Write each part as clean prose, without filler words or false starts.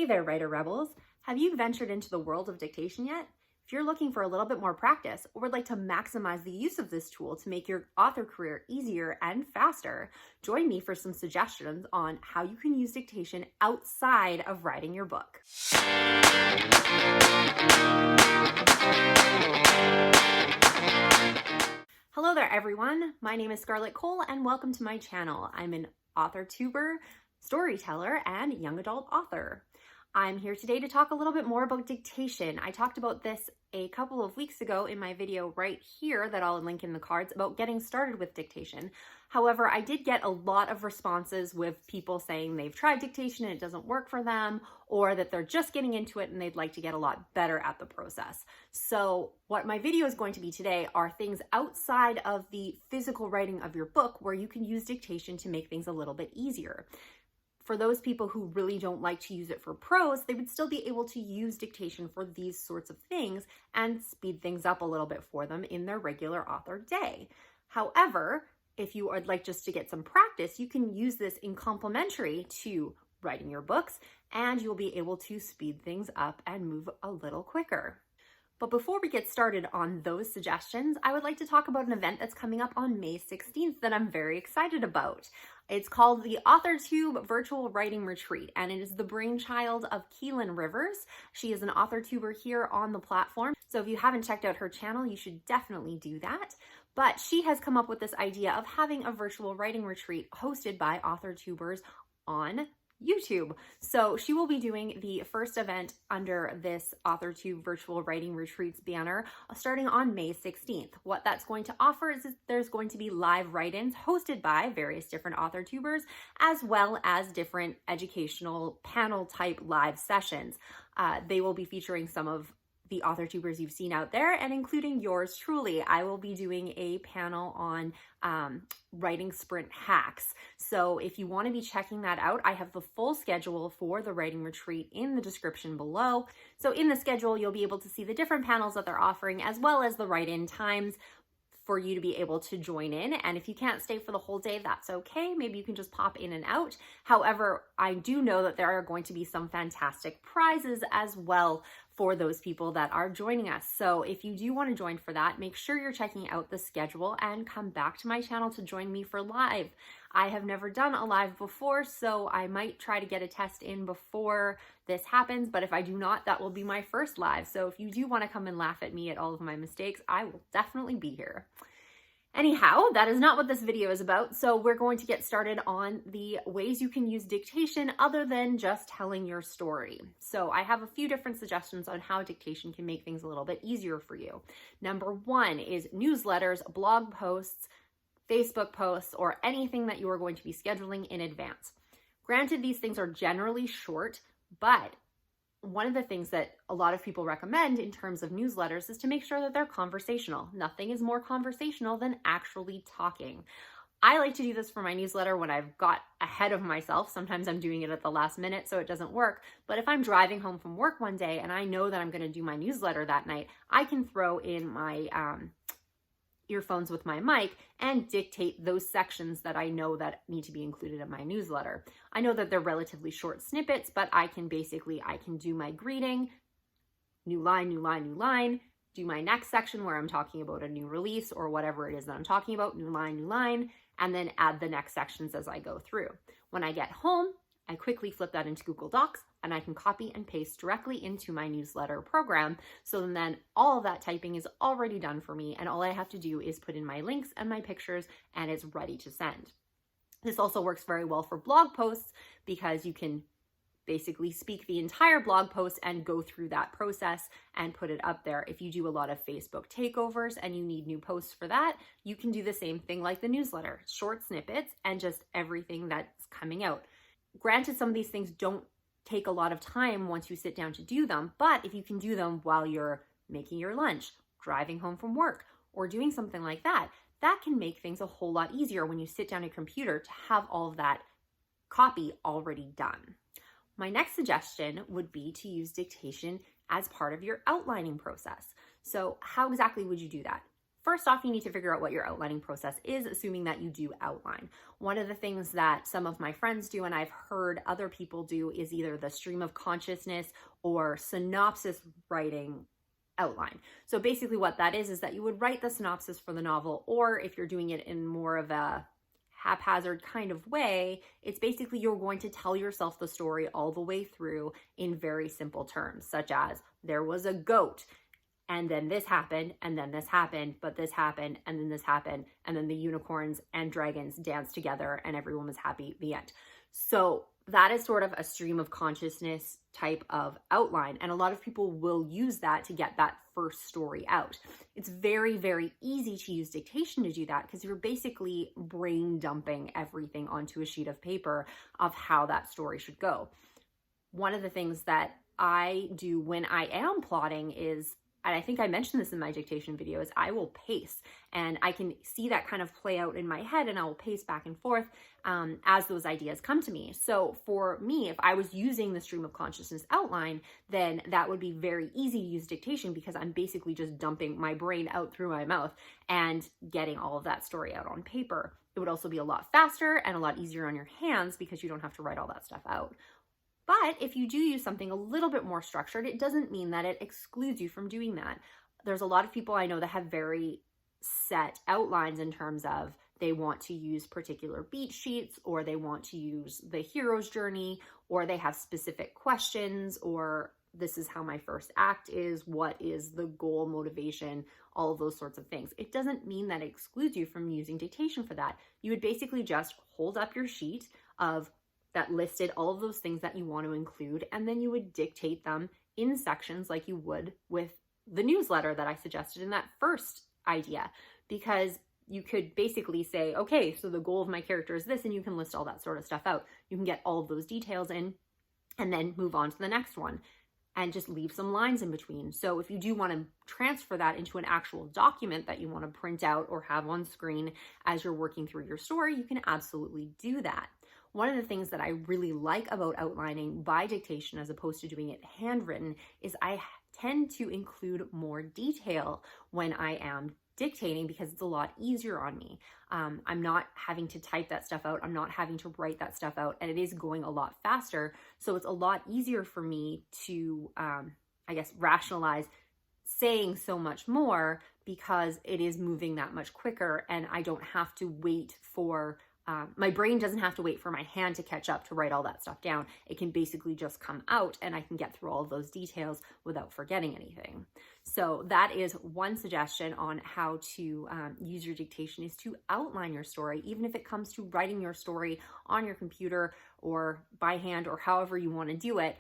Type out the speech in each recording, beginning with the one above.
Hey there, writer rebels. Have you ventured into the world of dictation yet? If you're looking for a little bit more practice or would like to maximize the use of this tool to make your author career easier and faster, join me for some suggestions on how you can use dictation outside of writing your book. Hello there, everyone. My name is Scarlett Kol, and welcome to my channel. I'm an author tuber, storyteller, and young adult author. I'm here today to talk a little bit more about dictation. I talked about this a couple of weeks ago in my video right here that I'll link in the cards about getting started with dictation. However, I did get a lot of responses with people saying they've tried dictation and it doesn't work for them, or that they're just getting into it and they'd like to get a lot better at the process. So what my video is going to be today are things outside of the physical writing of your book where you can use dictation to make things a little bit easier. For those people who really don't like to use it for prose, they would still be able to use dictation for these sorts of things and speed things up a little bit for them in their regular author day. However, if you would like just to get some practice, you can use this in complementary to writing your books, and you'll be able to speed things up and move a little quicker. But before we get started on those suggestions, I would like to talk about an event that's coming up on May 16th that I'm very excited about. It's called the AuthorTube Virtual Writing Retreat, and it is the brainchild of Keelan Rivers. She is an AuthorTuber here on the platform, so if you haven't checked out her channel, you should definitely do that. But she has come up with this idea of having a virtual writing retreat hosted by AuthorTubers on YouTube. So she will be doing the first event under this AuthorTube Virtual Writing Retreats banner starting on May 16th. What that's going to offer is that there's going to be live write-ins hosted by various different AuthorTubers, as well as different educational panel type live sessions. They will be featuring some of the AuthorTubers you've seen out there, and including yours truly. I will be doing a panel on writing sprint hacks. So if you want to be checking that out, I have the full schedule for the writing retreat in the description below. So in the schedule, you'll be able to see the different panels that they're offering, as well as the write-in times for you to be able to join in. And if you can't stay for the whole day, that's okay. Maybe you can just pop in and out. However, I do know that there are going to be some fantastic prizes as well for those people that are joining us. So if you do want to join for that, make sure you're checking out the schedule and come back to my channel to join me for live. I have never done a live before, so I might try to get a test in before this happens, but if I do not, that will be my first live. So if you do want to come and laugh at me at all of my mistakes, I will definitely be here. Anyhow, that is not what this video is about, so we're going to get started on the ways you can use dictation other than just telling your story. So I have a few different suggestions on how dictation can make things a little bit easier for you. Number one is newsletters, blog posts, Facebook posts, or anything that you are going to be scheduling in advance. Granted, these things are generally short, but one of the things that a lot of people recommend in terms of newsletters is to make sure that they're conversational. Nothing is more conversational than actually talking. I like to do this for my newsletter when I've got ahead of myself. Sometimes I'm doing it at the last minute, so it doesn't work. But if I'm driving home from work one day and I know that I'm going to do my newsletter that night, I can throw in my earphones with my mic and dictate those sections that I know that need to be included in my newsletter. I know that they're relatively short snippets, but I can do my greeting, new line, new line, new line, do my next section where I'm talking about a new release or whatever it is that I'm talking about, new line, and then add the next sections as I go through. When I get home, I quickly flip that into Google Docs and I can copy and paste directly into my newsletter program. So then all of that typing is already done for me, and all I have to do is put in my links and my pictures and it's ready to send. This also works very well for blog posts because you can basically speak the entire blog post and go through that process and put it up there. If you do a lot of Facebook takeovers and you need new posts for that, you can do the same thing like the newsletter, short snippets and just everything that's coming out. Granted, some of these things don't take a lot of time once you sit down to do them, but if you can do them while you're making your lunch, driving home from work, or doing something like that, that can make things a whole lot easier when you sit down at your computer to have all of that copy already done. My next suggestion would be to use dictation as part of your outlining process. So how exactly would you do that? First off, you need to figure out what your outlining process is, assuming that you do outline. One of the things that some of my friends do, and I've heard other people do, is either the stream of consciousness or synopsis writing outline. So basically what that is that you would write the synopsis for the novel, or if you're doing it in more of a haphazard kind of way, it's basically you're going to tell yourself the story all the way through in very simple terms, such as there was a goat, and then this happened, and then this happened, but this happened, and then this happened, and then the unicorns and dragons danced together, and everyone was happy, the end. So that is sort of a stream of consciousness type of outline, and a lot of people will use that to get that first story out. It's very, very easy to use dictation to do that because you're basically brain dumping everything onto a sheet of paper of how that story should go. One of the things that I do when I am plotting is, and I think I mentioned this in my dictation video, is I will pace, and I can see that kind of play out in my head, and I will pace back and forth as those ideas come to me. So for me, if I was using the stream of consciousness outline, then that would be very easy to use dictation because I'm basically just dumping my brain out through my mouth and getting all of that story out on paper. It would also be a lot faster and a lot easier on your hands because you don't have to write all that stuff out. But if you do use something a little bit more structured, it doesn't mean that it excludes you from doing that. There's a lot of people I know that have very set outlines in terms of they want to use particular beat sheets, or they want to use the hero's journey, or they have specific questions, or this is how my first act is, what is the goal, motivation, all of those sorts of things. It doesn't mean that it excludes you from using dictation for that. You would basically just hold up your sheet of that listed all of those things that you want to include, and then you would dictate them in sections like you would with the newsletter that I suggested in that first idea, because you could basically say, okay, so the goal of my character is this, and you can list all that sort of stuff out. You can get all of those details in and then move on to the next one and just leave some lines in between. So if you do want to transfer that into an actual document that you want to print out or have on screen as you're working through your story, you can absolutely do that. One of the things that I really like about outlining by dictation as opposed to doing it handwritten is I tend to include more detail when I am dictating because it's a lot easier on me. I'm not having to type that stuff out. I'm not having to write that stuff out, and it is going a lot faster. So it's a lot easier for me to, rationalize saying so much more because it is moving that much quicker, and I don't have to wait for my brain doesn't have to wait for my hand to catch up to write all that stuff down. It can basically just come out, and I can get through all of those details without forgetting anything. So that is one suggestion on how to use your dictation, is to outline your story, even if it comes to writing your story on your computer or by hand or however you want to do it.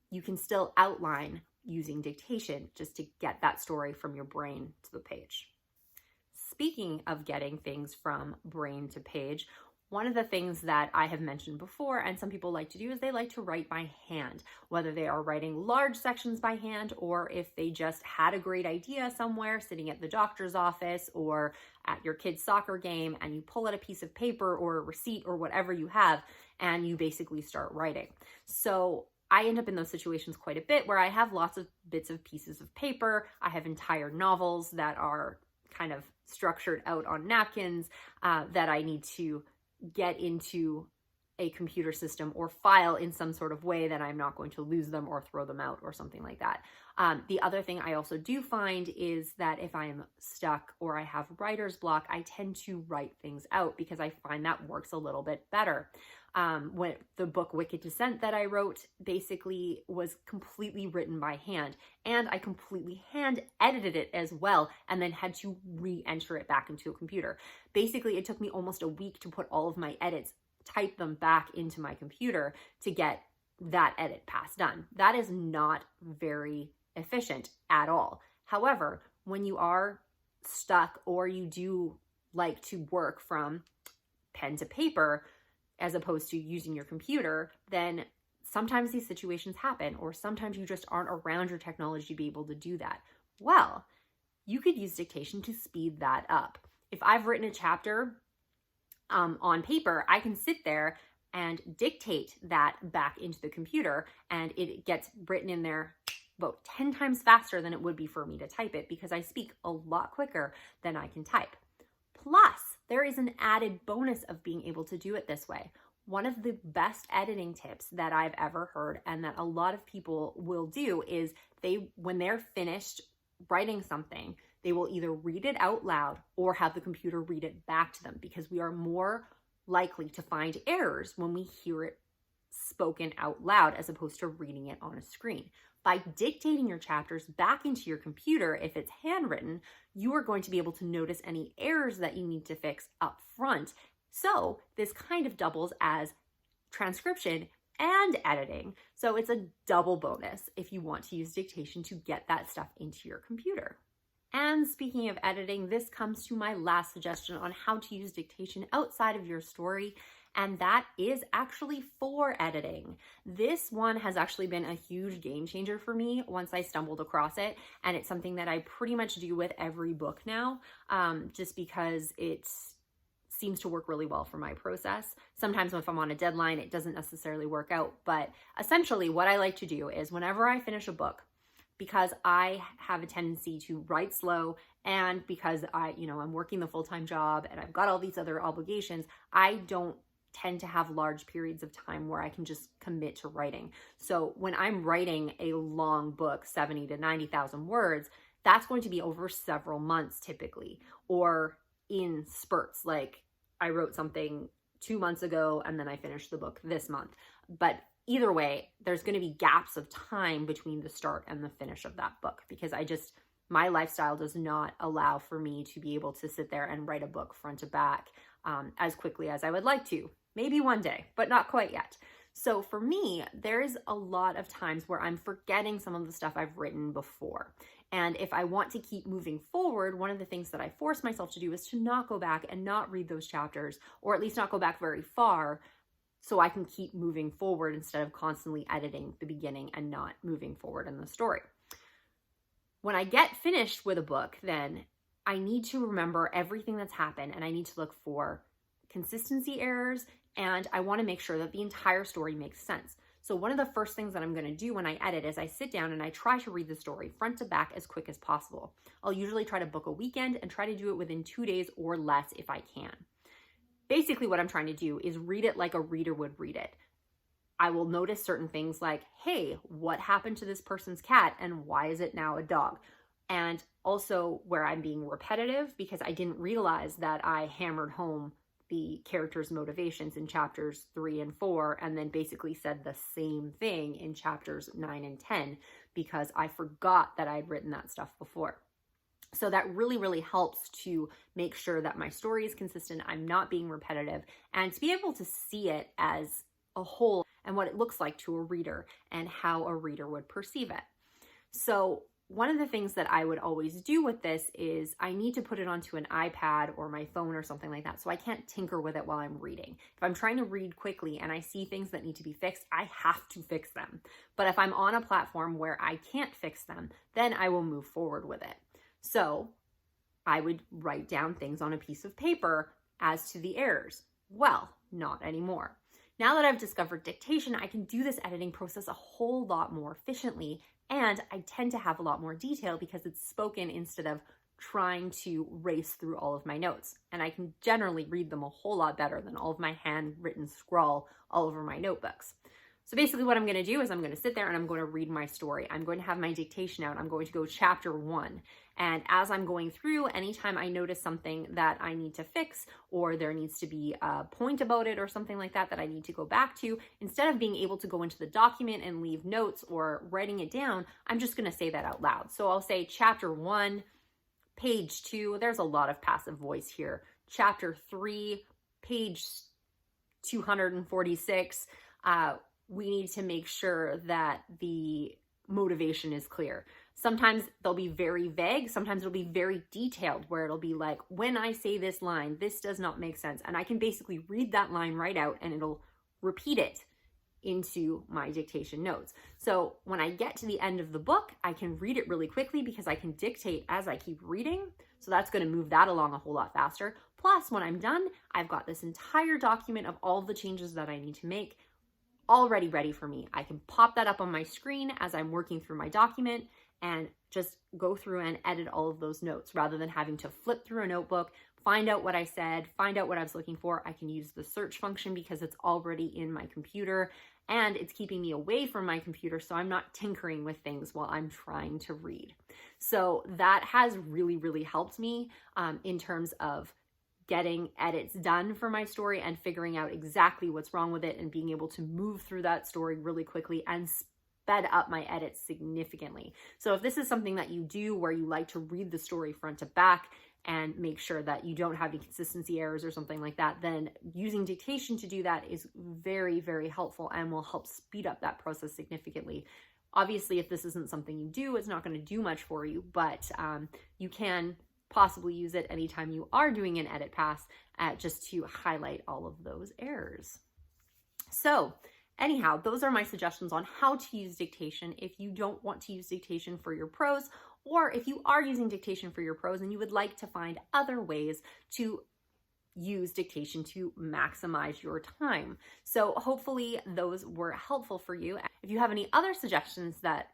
You can still outline using dictation just to get that story from your brain to the page. Speaking of getting things from brain to page, one of the things that I have mentioned before and some people like to do is they like to write by hand, whether they are writing large sections by hand or if they just had a great idea somewhere sitting at the doctor's office or at your kid's soccer game, and you pull out a piece of paper or a receipt or whatever you have and you basically start writing. So I end up in those situations quite a bit where I have lots of bits of pieces of paper. I have entire novels that are kind of structured out on napkins that I need to get into a computer system or file in some sort of way that I'm not going to lose them or throw them out or something like that. The other thing I also do find is that if I'm stuck or I have writer's block, I tend to write things out because I find that works a little bit better. When the book Wicked Descent that I wrote basically was completely written by hand, and I completely hand edited it as well and then had to re-enter it back into a computer. Basically, it took me almost a week to put all of my edits, type them back into my computer to get that edit pass done. That is not very efficient at all. However, when you are stuck or you do like to work from pen to paper as opposed to using your computer, then sometimes these situations happen, or sometimes you just aren't around your technology to be able to do that. Well, you could use dictation to speed that up. If I've written a chapter on paper, I can sit there and dictate that back into the computer, and it gets written in there about 10 times faster than it would be for me to type it because I speak a lot quicker than I can type. Plus, there is an added bonus of being able to do it this way. One of the best editing tips that I've ever heard and that a lot of people will do is when they're finished writing something, they will either read it out loud or have the computer read it back to them, because we are more likely to find errors when we hear it spoken out loud as opposed to reading it on a screen. By dictating your chapters back into your computer, if it's handwritten, you are going to be able to notice any errors that you need to fix up front. So this kind of doubles as transcription and editing. So it's a double bonus if you want to use dictation to get that stuff into your computer. And speaking of editing, this comes to my last suggestion on how to use dictation outside of your story, and that is actually for editing. This one has actually been a huge game changer for me once I stumbled across it, and it's something that I pretty much do with every book now, just because it seems to work really well for my process. Sometimes if I'm on a deadline, it doesn't necessarily work out, but essentially what I like to do is whenever I finish a book, because I have a tendency to write slow, and because I'm working the full-time job and I've got all these other obligations, I don't tend to have large periods of time where I can just commit to writing. So when I'm writing a long book, 70 to 90,000 words, that's going to be over several months typically, or in spurts. Like I wrote something 2 months ago and then I finished the book this month. But either way, there's going to be gaps of time between the start and the finish of that book, because my lifestyle does not allow for me to be able to sit there and write a book front to back as quickly as I would like to. Maybe one day, but not quite yet. So for me, there's a lot of times where I'm forgetting some of the stuff I've written before. And if I want to keep moving forward, one of the things that I force myself to do is to not go back and not read those chapters, or at least not go back very far, so I can keep moving forward instead of constantly editing the beginning and not moving forward in the story. When I get finished with a book, then I need to remember everything that's happened, and I need to look for consistency errors, and I want to make sure that the entire story makes sense. So one of the first things that I'm going to do when I edit is I sit down and I try to read the story front to back as quick as possible. I'll usually try to book a weekend and try to do it within 2 days or less if I can. Basically what I'm trying to do is read it like a reader would read it. I will notice certain things like, hey, what happened to this person's cat and why is it now a dog? And also where I'm being repetitive because I didn't realize that I hammered home the character's motivations in chapters 3 and 4 and then basically said the same thing in chapters 9 and 10 because I forgot that I'd written that stuff before. So that really, really helps to make sure that my story is consistent, I'm not being repetitive, and to be able to see it as a whole and what it looks like to a reader and how a reader would perceive it. So one of the things that I would always do with this is I need to put it onto an iPad or my phone or something like that, so I can't tinker with it while I'm reading. If I'm trying to read quickly and I see things that need to be fixed, I have to fix them. But if I'm on a platform where I can't fix them, then I will move forward with it. So I would write down things on a piece of paper as to the errors. Well, not anymore. Now that I've discovered dictation, I can do this editing process a whole lot more efficiently, and I tend to have a lot more detail because it's spoken instead of trying to race through all of my notes. And I can generally read them a whole lot better than all of my handwritten scrawl all over my notebooks. So basically what I'm going to do is I'm going to sit there and I'm going to read my story. I'm going to have my dictation out. I'm going to go chapter 1. And as I'm going through, anytime I notice something that I need to fix or there needs to be a point about it or something like that that I need to go back to, instead of being able to go into the document and leave notes or writing it down, I'm just going to say that out loud. So I'll say chapter 1, page 2. There's a lot of passive voice here. Chapter 3, page 246. We need to make sure that the motivation is clear. Sometimes they'll be very vague. Sometimes it'll be very detailed where it'll be like, when I say this line, this does not make sense. And I can basically read that line right out and it'll repeat it into my dictation notes. So when I get to the end of the book, I can read it really quickly because I can dictate as I keep reading. So that's going to move that along a whole lot faster. Plus, when I'm done, I've got this entire document of all the changes that I need to make already ready for me. I can pop that up on my screen as I'm working through my document and just go through and edit all of those notes rather than having to flip through a notebook, find out what I said, find out what I was looking for. I can use the search function because it's already in my computer and it's keeping me away from my computer, so I'm not tinkering with things while I'm trying to read. So that has really, really helped me in terms of getting edits done for my story and figuring out exactly what's wrong with it and being able to move through that story really quickly and sped up my edits significantly. So if this is something that you do where you like to read the story front to back and make sure that you don't have any consistency errors or something like that, then using dictation to do that is very, very helpful and will help speed up that process significantly. Obviously, if this isn't something you do, it's not going to do much for you, but you can possibly use it anytime you are doing an edit pass just to highlight all of those errors. So anyhow, those are my suggestions on how to use dictation if you don't want to use dictation for your prose, or if you are using dictation for your prose and you would like to find other ways to use dictation to maximize your time. So hopefully those were helpful for you. If you have any other suggestions that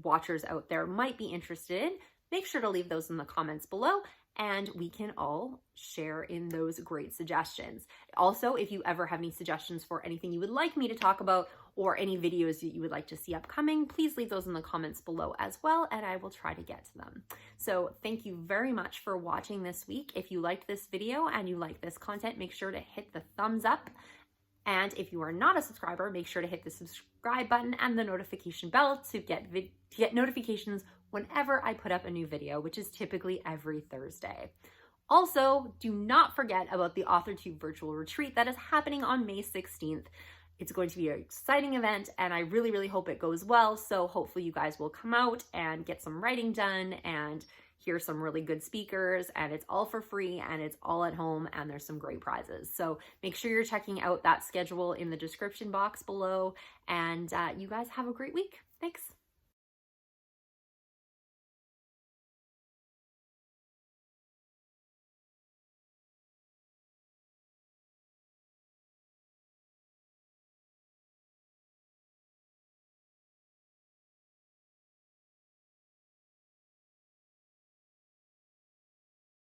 watchers out there might be interested in, make sure to leave those in the comments below and we can all share in those great suggestions. Also, if you ever have any suggestions for anything you would like me to talk about or any videos that you would like to see upcoming, please leave those in the comments below as well, and I will try to get to them. So thank you very much for watching this week. If you liked this video and you like this content, make sure to hit the thumbs up. And if you are not a subscriber, make sure to hit the subscribe button and the notification bell to get notifications whenever I put up a new video, which is typically every Thursday. Also, do not forget about the AuthorTube virtual retreat that is happening on May 16th. It's going to be an exciting event and I really, really hope it goes well. So hopefully you guys will come out and get some writing done and hear some really good speakers, and it's all for free and it's all at home and there's some great prizes. So make sure you're checking out that schedule in the description box below, and you guys have a great week. Thanks.